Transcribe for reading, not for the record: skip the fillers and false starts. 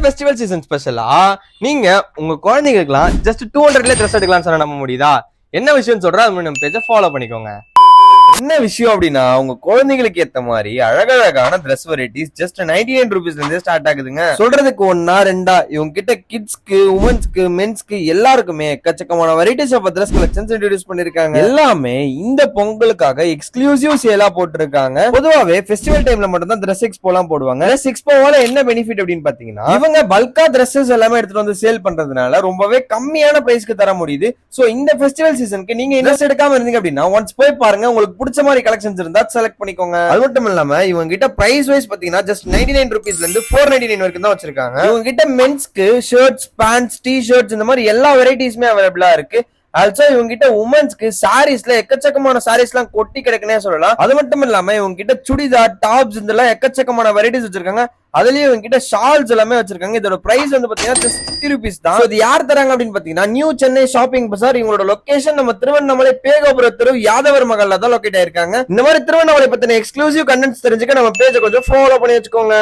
Festival season ஸ்பெஷலா நீங்க உங்க குழந்தைகளுக்குலாம் ஜஸ்ட் 200ல ட்ரெஸ் எடுக்கலாம்னு சொன்னா நம்ப முடியுதா? என்ன விஷயம் சொல்றா அது நம்ம பேஜை ஃபாலோ பண்ணிக்கோங்க. என்ன விஷயம் அப்படின்னா உங்க குழந்தைகளுக்கு ஏத்த மாதிரி அழகழகான ட்ரெஸ் வெரைட்டிஸ் ஜஸ்ட் 99 rupeesல இருந்தே ஸ்டார்ட் ஆகுதுங்க. சொல்றதுக்கு ஒன்னா ரெண்டா இவங்க கிட்ட கிட்ஸ்க்கு, உமன்ஸ்க்கு, மென்ஸ்க்கு எல்லாருக்குமே எக்கச்சக்கமான varieties of dress collections introduce பண்ணிருக்காங்க. எல்லாமே இந்த பொங்கலுக்காக எக்ஸ்க்ளூசிவ் சேலா போட்டிருக்காங்க. பொதுவாவே ஃபெஸ்டிவல் டைம்ல மட்டும் தான் ட்ரெஸ் எக்ஸ்போலாம் போடுவாங்க. ட்ரெஸ் எக்ஸ்போவால என்ன பெனிஃபிட் அப்படின்னு பாத்தீங்கன்னா இவங்க பல்கா ட்ரெஸ்ஸஸ் எல்லாமே எடுத்துட்டு வந்து சேல் பண்றதுனால ரொம்பவே கம்மியான பிரைஸ்க்கு தர முடியுது. சோ இந்த ஃபெஸ்டிவல் சீசனுக்கு நீங்க ட்ரெஸ் எடுக்காம இருந்தீங்க அப்படின்னா ஒன்ஸ் போய் பாருங்க, உங்களுக்கு பிடிச்ச மாதிரி கலெக்ஷன்ஸ் இருந்தா செலக்ட் பண்ணிக்கோங்க. அது மட்டும் இல்லாம இவங்க கிட்ட பிரைஸ் வைஸ் பாத்தீங்கன்னா ஜஸ்ட் 99 rupeesல இருந்து 499 வரைக்கும் தான் வச்சிருக்காங்க. இவங்க கிட்ட மென்ஸ்க்கு ஷர்ட்ஸ், பேண்ட்ஸ், டி ஷர்ட்ஸ் இந்த மாதிரி எல்லா வெரைட்டிஸுமே அவைலபிளா இருக்கு. ஆல்சோ இவங்க கிட்ட உமன்ஸ்க்கு சாரீஸ்ல எக்கச்சக்கமான சாரீஸ் எல்லாம் கொட்டி கிடக்குனே சொல்லலாம். அது மட்டும் இல்லாம இவங்க கிட்ட சுடிதார், டாப்ஸ் இதெல்லாம் எக்கச்சக்கமான வெரைட்டிஸ் வச்சிருக்காங்க. அதுலயும் இவங்க கிட்ட ஷால்ஸ் எல்லாமே வச்சிருக்காங்க. இதோட பிரைஸ் வந்து பாத்தீங்கன்னா just 50 rupees தான். இது யார் தராங்க அப்படின்னு பாத்தீங்கன்னா நியூ சென்னை ஷாப்பிங் பசார். இவங்களோட லொகேஷன் நம்ம திருவண்ணாமலை பேகோபுர தெரு யாதவர் மகல்ல தான் லொகேட் ஆயிருக்காங்க. இந்த மாதிரி திருவண்ணாமலை பத்தின எக்ஸ்க்ளூசிவ் கண்டென்ட்ஸ் தெரிஞ்சுக்க நம்ம பேஜை கொஞ்சம் ஃபாலோ பண்ணி வச்சுக்கோங்க.